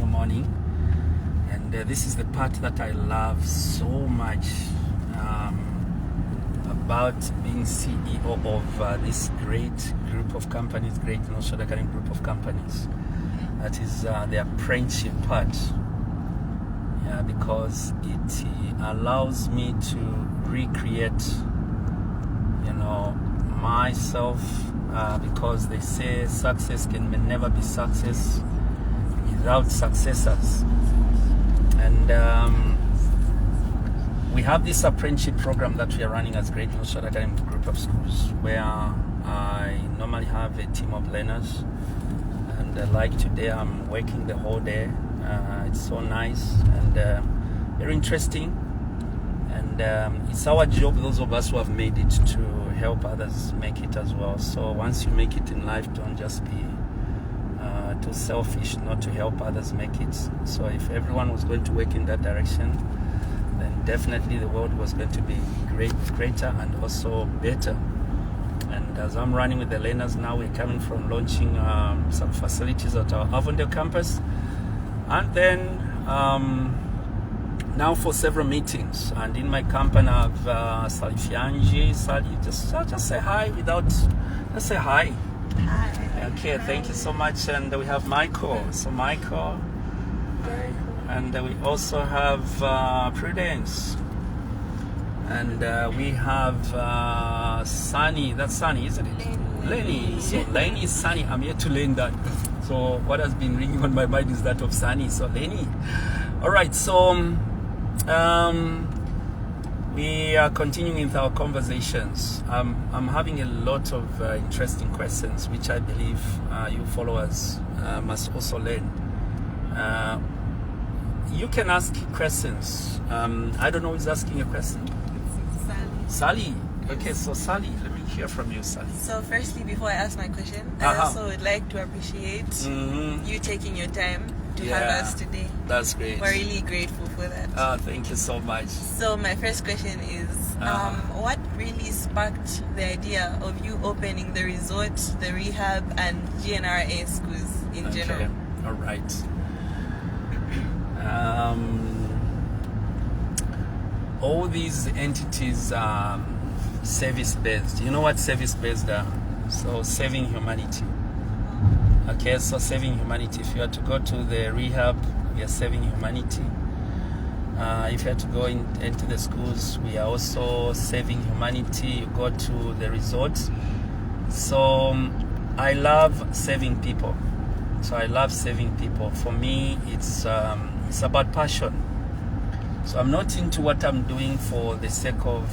single morning. And this is the part that I love so much about being CEO of this great group of companies, great North Dakota group of companies. That is the apprenticeship part. Yeah, because it allows me to recreate, myself, because they say success can never be success without successors. And we have this apprenticeship program that we are running as Great North Dakota Group of Schools, where I normally have a team of learners. And like today, I'm working the whole day. It's so nice and very interesting. And it's our job, those of us who have made it, to help others make it as well. So once you make it in life, don't just be too selfish not to help others make it. So if everyone was going to work in that direction, then definitely the world was going to be greater and also better. And as I'm running with the learners now, we're coming from launching some facilities at our Avondale campus. And then now for several meetings. And in my company, I have Sally Fiangi. Sally, just say hi just say hi. Hi. Okay, thank you so much. And we have Michael. So Michael. And we also have Prudence. And we have Sunny. That's Sunny, isn't it? Lenny. So Lenny is Sunny. I'm here to learn that. So what has been ringing on my mind is that of Sunny. So Lenny. All right. So we are continuing with our conversations. I'm having a lot of interesting questions, which I believe you followers must also learn. You can ask questions. I don't know who's asking a question. Sally. Okay, so Sally, let me hear from you, Sally. So firstly, before I ask my question, I also would like to appreciate you taking your time to have us today. That's great. We're really grateful for that. Thank you so much. So my first question is, what really sparked the idea of you opening the resort, the rehab, and GNRA schools in general? All right. All these entities are service-based. You know what service-based are? So saving humanity. Okay, so saving humanity. If you are to go to the rehab, we are saving humanity. If you have to go into the schools, we are also saving humanity. You go to the resorts. So I love saving people. For me, it's about passion. So I'm not into what I'm doing for the sake of,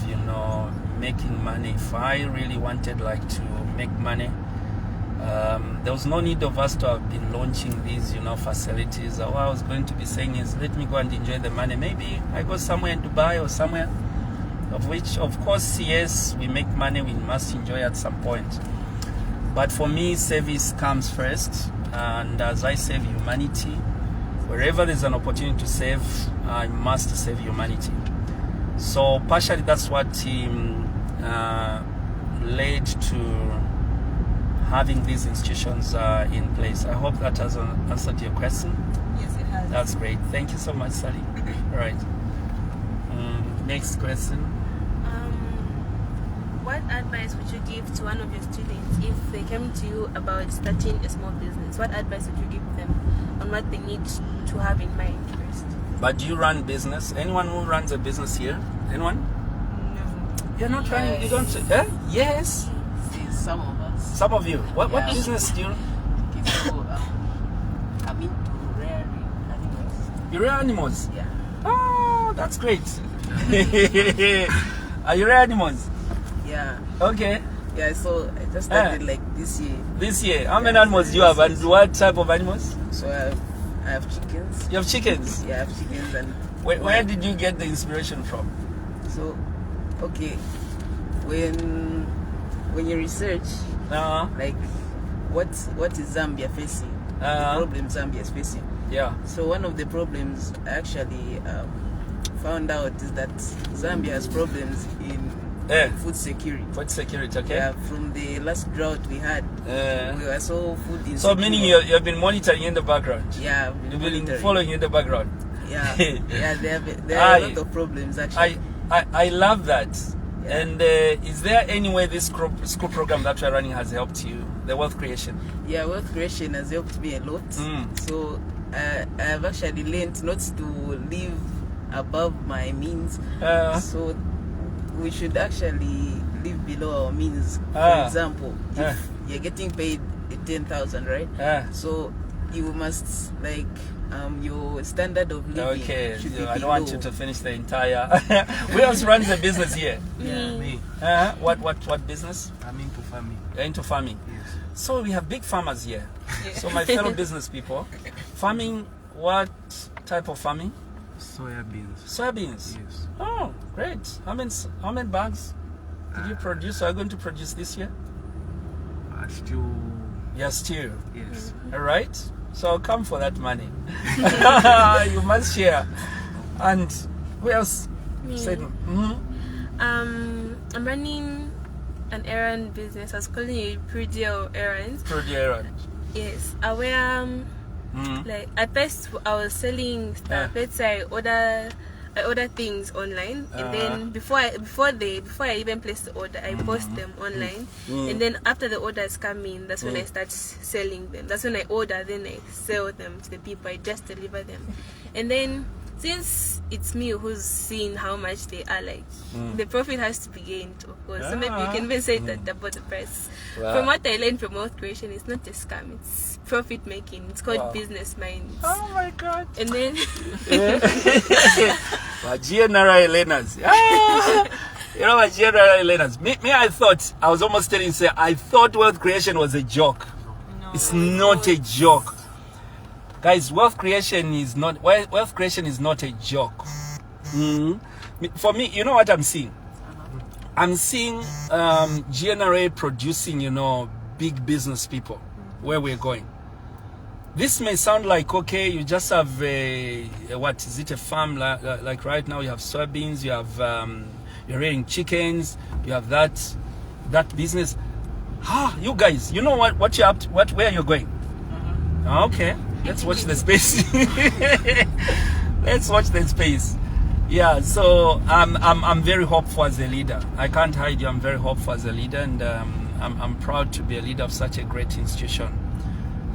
making money. If I really wanted to make money, there was no need of us to have been launching these, facilities. All I was going to be saying is, let me go and enjoy the money. Maybe I go somewhere in Dubai or somewhere, of which, of course, yes, we make money, we must enjoy at some point. But for me, service comes first. And as I save humanity, wherever there's an opportunity to save, I must save humanity. So partially that's what led to having these institutions in place. I hope that has answered your question. Yes, it has. That's great. Thank you so much, Sally. All right. Next question. What advice would you give to one of your students if they came to you about starting a small business? What advice would you give them on what they need to have in mind first? But do you run business? Anyone who runs a business here? Anyone? No. You're not running. You don't. Yes. Some of us. Some of you. What business do you? I'm into rearing animals. You rear animals? Yeah. Oh, that's great. Are you rear animals? Yeah. Okay. Yeah, so I just started this year. This year? How many animals do you have, and what type of animals? So I have chickens. You have chickens? Yeah, I have chickens. And where did you get the inspiration from? So, okay, when you research, what is Zambia facing? The problem Zambia is facing. Yeah. So one of the problems I actually found out is that Zambia has problems in food security. Food security, okay. Yeah, from the last drought we had, we were so food insecure. So meaning you've been monitoring in the background. Yeah, You've been following in the background. Yeah, yeah. There are a lot of problems actually. I love that. Yeah. And is there any way this school program that we're running has helped you, the wealth creation? Yeah, wealth creation has helped me a lot. So I have actually learned not to live above my means. So we should actually live below our means. For example, if you're getting paid 10,000, right? So you must your standard of living should be I don't below. want you to finish the entire. Who else runs the business here? Me. What business? I'm into farming. You're into farming. Yes. So we have big farmers here. So my fellow business people, farming. What type of farming? Soybeans. Soybeans. Yes. Oh, great. How many bags did you produce? Are you going to produce this year? Still. Yes, still. Yes. All right. So I'll come for that money. You must share. And who else said? I'm running an errand business. I was calling it Prudeo Errands. Prudeo Errands. Yes. Like at first I was selling stuff. Let's say I order things online, and then before I even place the order, I post them online, and then after the orders come in, that's when I start selling them. That's when I order, then I sell them to the people. I just deliver them, and then since it's me who's seeing how much they are, like the profit has to be gained, of course. So maybe you can even say that double the price. Wow. From what I learned from wealth creation, it's not a scam. It's profit making. It's called business minds. Oh my God. And then GNRI learners. You know what GNRI learners? Me, I thought, I was almost telling you, I thought wealth creation was a joke. No, it's not a joke. Guys, wealth creation is not a joke. For me, you know what I'm seeing? I'm seeing GNRA producing, big business people where we're going. This may sound like, okay, you just have a farm, like right now you have soybeans, you have, you're rearing chickens, you have that business. You guys, you know what you're up to, where you're going? Okay, let's watch the space. Let's watch the space. Yeah, so I'm very hopeful as a leader. I can't hide you, I'm very hopeful as a leader, and I'm proud to be a leader of such a great institution.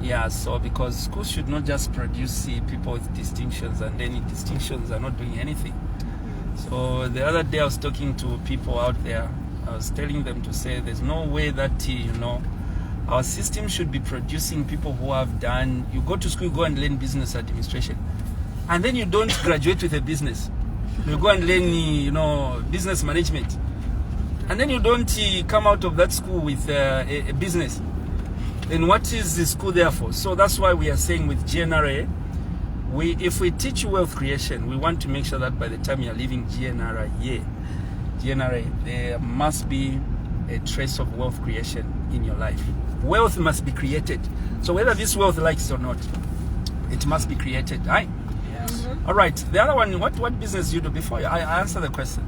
Yeah, so because schools should not just produce people with distinctions, and any distinctions are not doing anything. So the other day I was talking to people out there. I was telling them to say there's no way that our system should be producing people who have done. You go to school, you go and learn business administration, and then you don't graduate with a business. You go and learn business management, and then you don't come out of that school with a business. Then what is the school there for? So that's why we are saying with GNRA, if we teach you wealth creation, we want to make sure that by the time you're leaving GNRA, there must be a trace of wealth creation in your life. Wealth must be created. So whether this wealth likes it or not, it must be created, right? Yes. All right. The other one, what business do you do? Before I answer the question,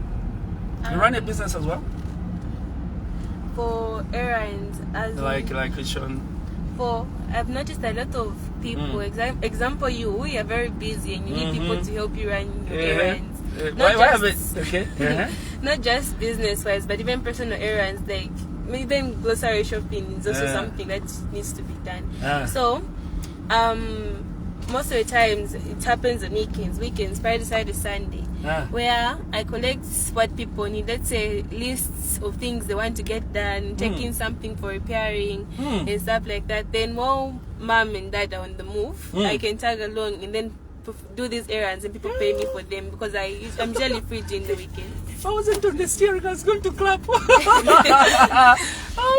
you run a business as well? For errands, as Like which one? I've noticed a lot of people. Example, we are very busy, and you need people to help you run your errands. Not just business-wise, but even personal errands, like even grocery shopping is also something that needs to be done. So, most of the times it happens on weekends, Friday, Saturday, Sunday, where I collect what people need. Let's say lists of things they want to get done, taking something for repairing and stuff like that. Then while mom and dad are on the move, I can tag along and then do these errands, and people pay me for them because I'm usually free during the weekend. If I wasn't on the steering, I was going to clap. Oh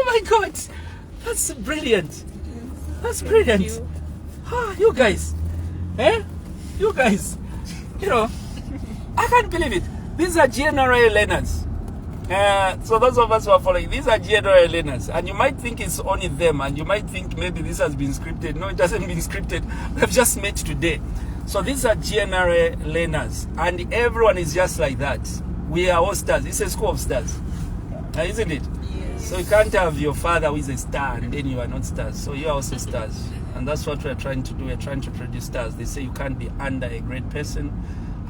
my God, that's brilliant. That's brilliant. You guys, you guys, I can't believe it. These are GNRA learners. So those of us who are following, these are GNRA learners, and you might think it's only them, and you might think maybe this has been scripted. No, it hasn't been scripted. We've just met today. So these are GNRA learners, and everyone is just like that. We are all stars. It's a school of stars. Isn't it? Yes. So you can't have your father who is a star and then you are not stars. So you are also stars. And that's what we're trying to do. We're trying to produce stars. They say you can't be under a great person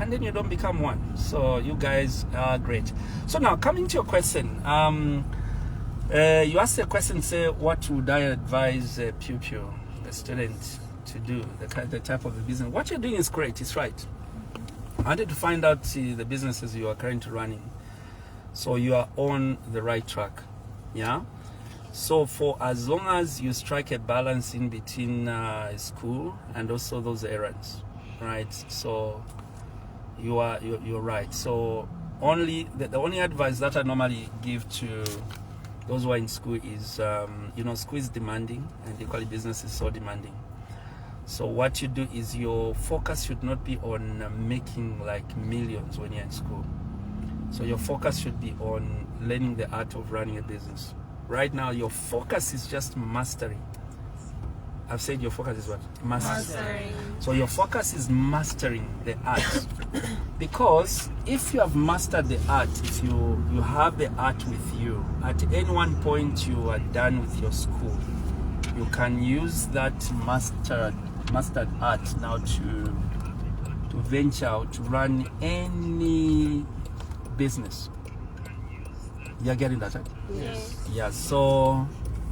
and then you don't become one. So you guys are great. So now coming to your question. You asked a question, say, what would I advise a pupil, a student, to do, the type of the business. What you're doing is great, it's right. I wanted to find out the businesses you are currently running. So you are on the right track, yeah? So for as long as you strike a balance in between school and also those errands, right? So you're right. So the only advice that I normally give to those who are in school is, school is demanding and equally business is so demanding. So what you do is your focus should not be on making like millions when you're in school. So your focus should be on learning the art of running a business. Right now, your focus is just mastering. I've said your focus is what? Mastering. So your focus is mastering the art. Because if you have mastered the art, if you have the art with you, at any one point you are done with your school, you can use that mastered art now to venture out, to run any business. You're getting that, right? Yes. Yeah, so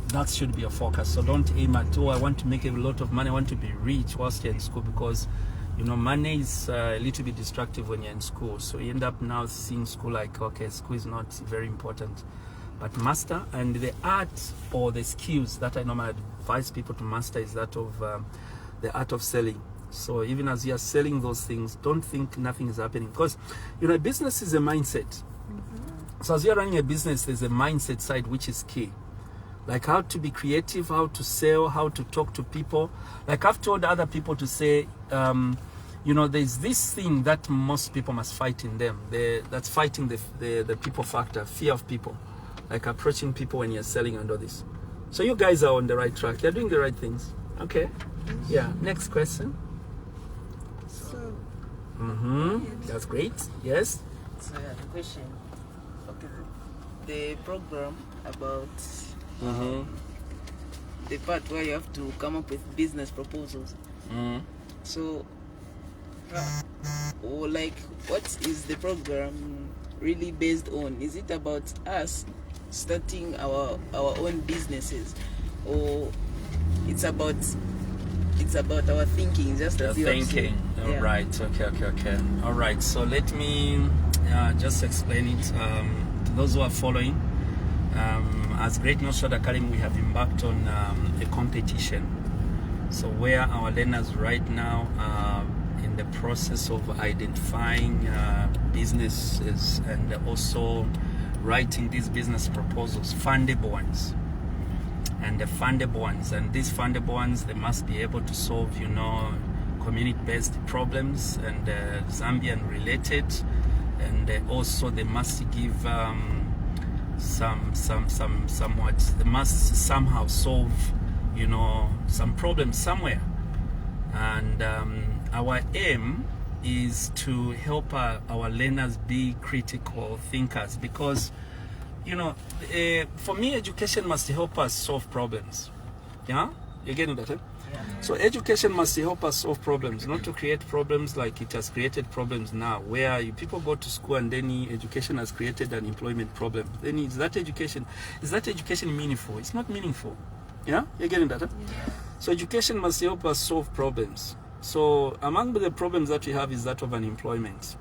that should be a focus. So don't aim at, I want to make a lot of money, I want to be rich whilst you're in school, because money is a little bit destructive when you're in school. So you end up now seeing school like, okay, school is not very important. But master, and the art or the skills that I normally advise people to master is that of the art of selling. So even as you are selling those things, don't think nothing is happening, because a business is a mindset. Mm-hmm. So as you're running a business, there's a mindset side which is key, like how to be creative, how to sell, how to talk to people. Like I've told other people to say, there's this thing that most people must fight in them. That's fighting the people factor, fear of people, like approaching people when you're selling and all this. So you guys are on the right track. You're doing the right things. Okay. Yeah. Next question. So, That's great. Yes. So yeah, the question. Okay. The program about the part where you have to come up with business proposals. So, what is the program really based on? Is it about us starting our own businesses, or it's about our thinking, just as you have said? All right. Okay. All right. So let me just explain it to those who are following. As Great North Shore Academy, we have embarked on a competition. So where our learners right now are in the process of identifying businesses and also writing these business proposals, fundable ones. And the fundable ones, and these fundable ones, they must be able to solve, community-based problems and Zambian related, and also they must give somewhat. They must somehow solve, some problems somewhere. And our aim is to help our learners be critical thinkers, because for me, education must help us solve problems. Yeah? You're getting that, eh? Yeah. So education must help us solve problems, not to create problems like it has created problems now, where people go to school and then education has created an employment problem. Then is that education meaningful? It's not meaningful. Yeah? You're getting that, eh? Yeah. So education must help us solve problems. So among the problems that we have is that of unemployment.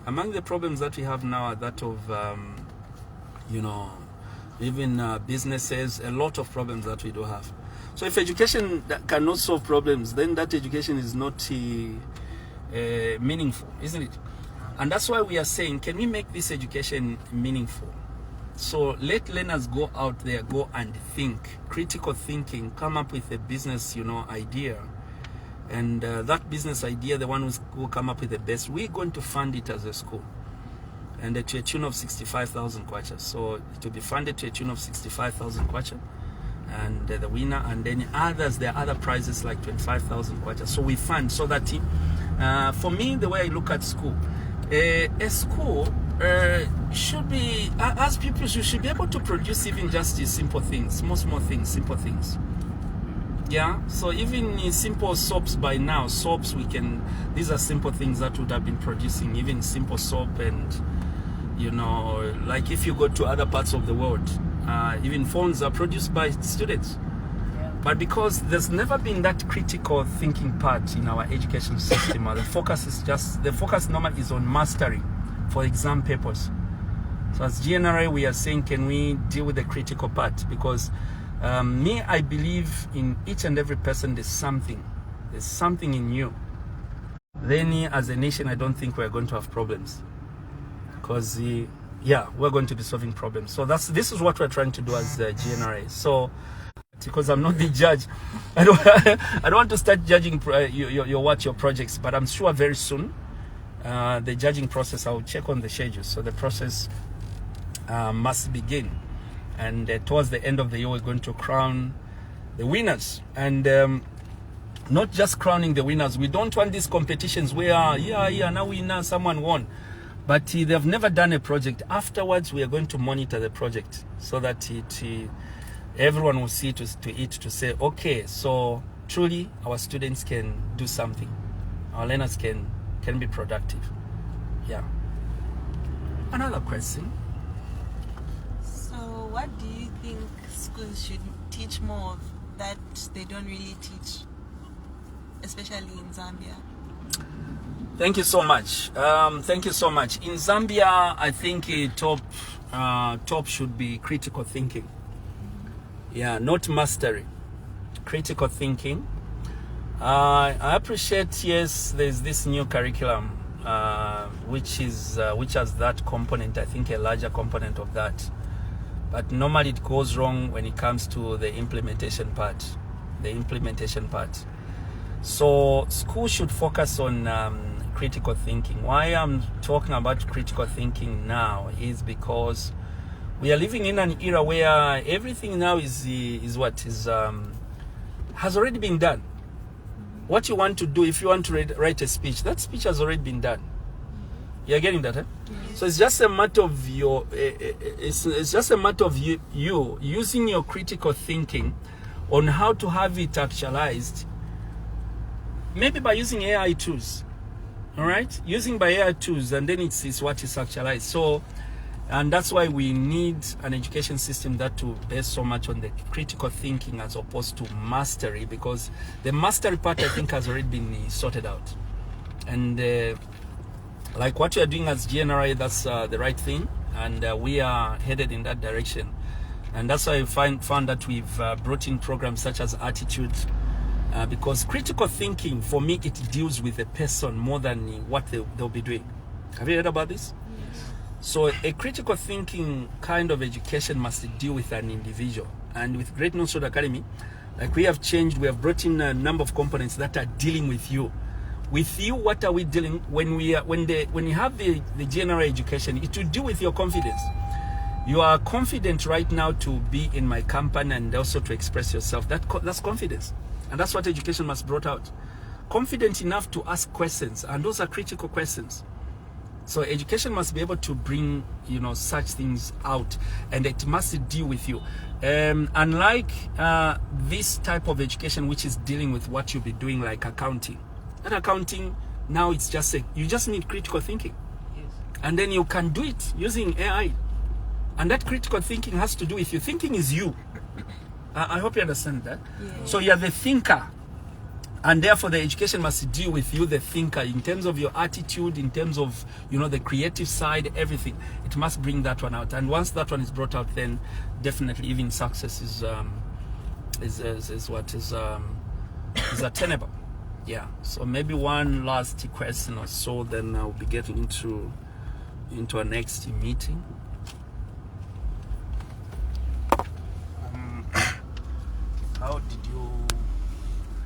Among the problems that we have now are that of even businesses, a lot of problems that we do have. So if education cannot solve problems, then that education is not meaningful, isn't it? And that's why we are saying, can we make this education meaningful? So let learners go out there, go and think, critical thinking, come up with a business, idea. And that business idea, the one who come up with the best, we're going to fund it as a school. And to a tune of 65,000 kwacha. So it will be funded to a tune of 65,000 kwacha. And the winner, and then others, there are other prizes like 25,000 kwacha. So we fund so that, for me, the way I look at school, a school should be, as pupils, you should be able to produce even just these simple things, small things, simple things. Yeah, so even in simple soaps by now, these are simple things that would have been producing, even simple soap. And like if you go to other parts of the world, even phones are produced by students. But because there's never been that critical thinking part in our education system, the focus normally is on mastery for exam papers. So as GNRA, we are saying, can we deal with the critical part? Because I believe in each and every person there's something in you. Then as a nation, I don't think we're going to have problems, because we're going to be solving problems. So this is what we're trying to do as GNRA. So because I'm not the judge, I don't want to start judging your projects, but I'm sure very soon the judging process, I'll check on the schedule. So the process must begin. And towards the end of the year, we're going to crown the winners. And not just crowning the winners. We don't want these competitions where, now someone won. But they've never done a project. Afterwards, we are going to monitor the project so that everyone will see to say, okay, so truly our students can do something. Our learners can be productive. Yeah. Another question. What do you think schools should teach more of that they don't really teach, especially in Zambia? Thank you so much. In Zambia, I think top should be critical thinking. Yeah, not mastery. Critical thinking. I appreciate, yes, there's this new curriculum which has that component. I think a larger component of that. But normally it goes wrong when it comes to the implementation part. So school should focus on critical thinking. Why I'm talking about critical thinking now is because we are living in an era where everything now has already been done. What you want to do, if you want to write a speech, that speech has already been done. You're getting that, eh? Yes. So it's just a matter of you using your critical thinking on how to have it actualized. Maybe by using AI tools, all right? Using by AI tools, and then it's what is actualized. So, and that's why we need an education system that will base so much on the critical thinking as opposed to mastery, because the mastery part, I think, has already been sorted out. And like what we are doing as GNRA, that's the right thing, and we are headed in that direction. And that's why I found that we've brought in programs such as Attitude, because critical thinking, for me, it deals with the person more than what they'll be doing. Have you heard about this? Yes. So a critical thinking kind of education must deal with an individual. And with Great North Road Academy, like we have brought in a number of components that are dealing with you. With you, what are we dealing when you have the general education? It will do with your confidence. You are confident right now to be in my company and also to express yourself. That's confidence, and that's what education must brought out. Confident enough to ask questions, and those are critical questions. So education must be able to bring such things out, and it must deal with you. Unlike this type of education, which is dealing with what you'll be doing, like accounting. That accounting, now it's just you just need critical thinking. Yes. And then you can do it using AI. And that critical thinking has to do with you. Thinking is you. I hope you understand that. Yeah. So you're the thinker. And therefore the education must deal with you, the thinker, in terms of your attitude, in terms of, the creative side, everything. It must bring that one out. And once that one is brought out, then definitely even success is attainable. Yeah, so maybe one last question or so, then I'll be getting into our next meeting. How did you,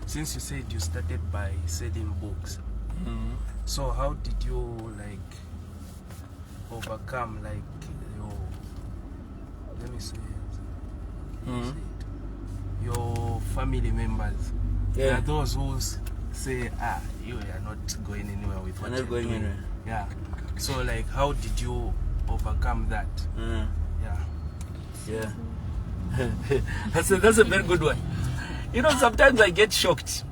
since you said you started by selling books, so how did you overcome your family members? Yeah. There are those who say, you are not going anywhere with what you're doing. Yeah. So how did you overcome that? Yeah. That's a very good one. You know, sometimes I get shocked.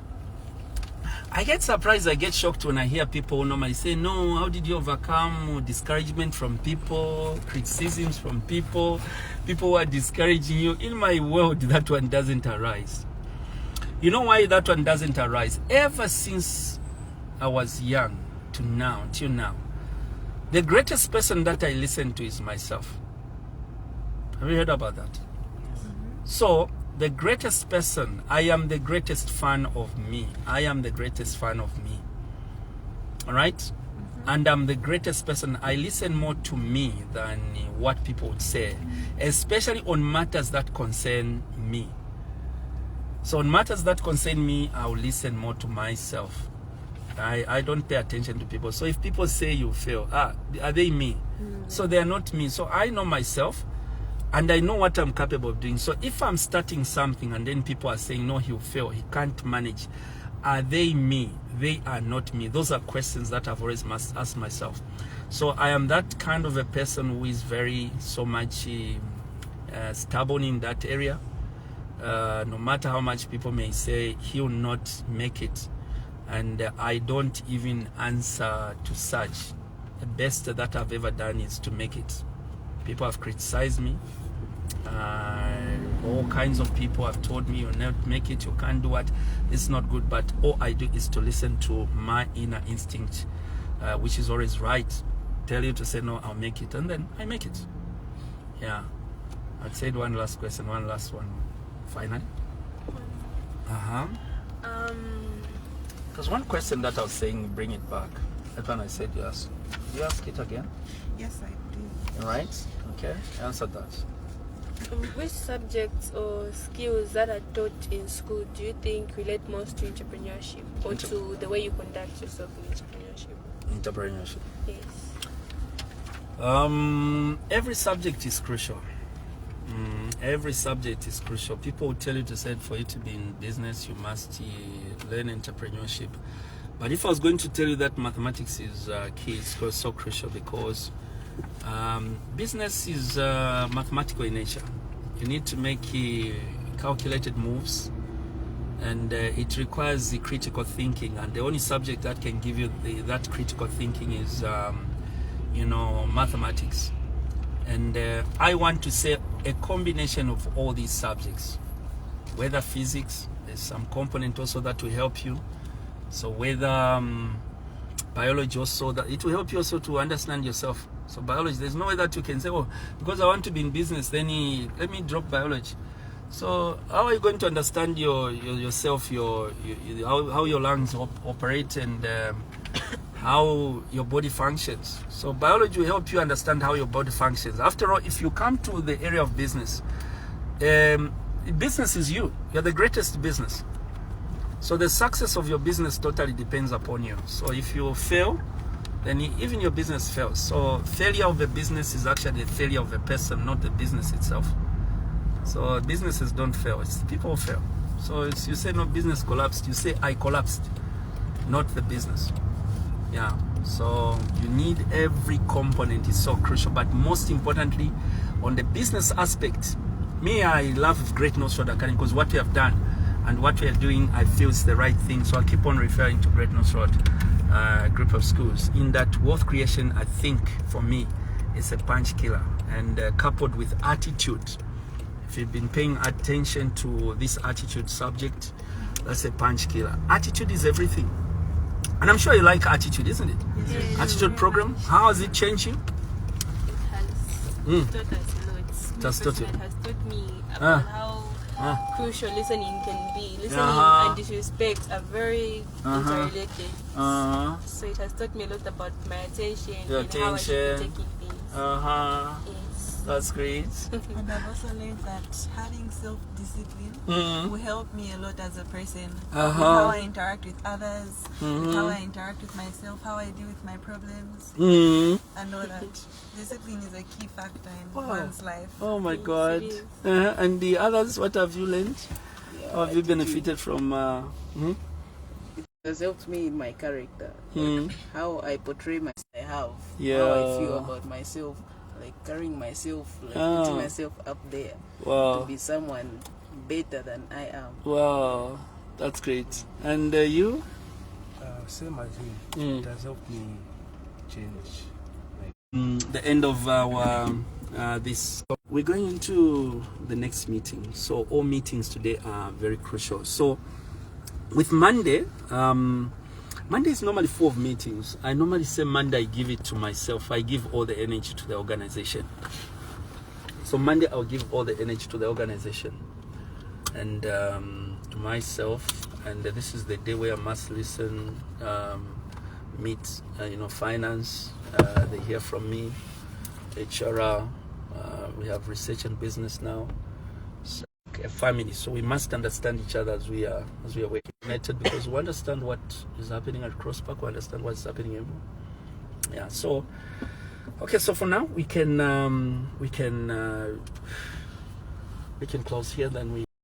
I get surprised, I get shocked when I hear people normally say, no, how did you overcome discouragement from people, criticisms from people who are discouraging you? In my world, that one doesn't arise. You know why that one doesn't arise? Ever since I was young to now, till now, the greatest person that I listen to is myself. Have you heard about that? So, the greatest person, I am the greatest fan of me. I am the greatest fan of me. Alright? And I'm the greatest person. I listen more to me than what people would say, especially on matters that concern me. So on matters that concern me, I'll listen more to myself. I don't pay attention to people. So if people say you fail, are they me? So they are not me. So I know myself. And I know what I'm capable of doing. So if I'm starting something and then people are saying, no, he'll fail, he can't manage, are they me? They are not me. Those are questions that I've always must ask myself. So I am that kind of a person who is very so much stubborn in that area. No matter how much people may say, he'll not make it. And I don't even answer to such. The best that I've ever done is to make it. People have criticized me. All kinds of people have told me, you'll never make it, you can't do what, it's not good. But all I do is to listen to my inner instinct, which is always right. Tell you to say, no, I'll make it. And then I make it. Yeah. I'd say one last question, one last one. Finally. Because one question that I was saying, bring it back. That one I said yes. You ask it again? Yes, I do. All right. Okay. Answer that. Which subjects or skills that are taught in school do you think relate most to entrepreneurship or to the way you conduct yourself in entrepreneurship? Entrepreneurship. Yes. Every subject is crucial. Every subject is crucial. People will tell you to say for you to be in business, you must learn entrepreneurship. But if I was going to tell you that mathematics is key, it's so crucial because business is mathematical in nature. You need to make calculated moves, and it requires the critical thinking. And the only subject that can give you that critical thinking is, mathematics. And I want to say a combination of all these subjects, whether physics, there's some component also that will help you. So whether biology also, that it will help you also to understand yourself. So biology, there's no way that you can say, oh, because I want to be in business, then let me drop biology. So how are you going to understand yourself, how your lungs operate and how your body functions? So biology will help you understand how your body functions. After all, if you come to the area of business, business is you. You're the greatest business. So the success of your business totally depends upon you. So if you fail, then even your business fails. So failure of a business is actually the failure of a person, not the business itself. So businesses don't fail, it's people who fail. So it's, you say no, business collapsed, you say I collapsed, not the business. Yeah, so you need every component, is so crucial. But most importantly, on the business aspect, I love Great North Road Academy because what we have done and what we are doing, I feel is the right thing. So I keep on referring to Great North Road group of schools. In that wealth creation, I think for me, it's a punch killer, and coupled with attitude. If you've been paying attention to this attitude subject, that's a punch killer. Attitude is everything. And I'm sure you like attitude, isn't it? Yes. Attitude program, how has it changed you? It has taught us a lot. It has taught you. It has taught me about how crucial listening can be. Listening and disrespect are very interrelated. So it has taught me a lot about my attention and how I should be taking things. Yes. That's great. And I've also learned that having self-discipline will help me a lot as a person. With how I interact with others, with how I interact with myself, how I deal with my problems, and all that. Discipline is a key factor in one's life. Oh my God. And the others, what have you learned? How have you benefited from? It has helped me in my character. Like how I portray myself, how I feel about myself, like carrying myself, like putting myself up there to be someone better than I am. Wow, that's great. And you? Same as him. It has helped me change. The end of our this. We're going into the next meeting. So all meetings today are very crucial. So with Monday, Monday is normally full of meetings. I normally say Monday I give it to myself. I give all the energy to the organization. So Monday I'll give all the energy to the organization and to myself. And this is the day where I must listen, meet, finance. They hear from me, HR. We have research and business now. So, a family. So we must understand each other as we are working united, because we understand what is happening at Crosspark. We understand what is happening in. Yeah. So, okay. So for now, we can close here. Then we.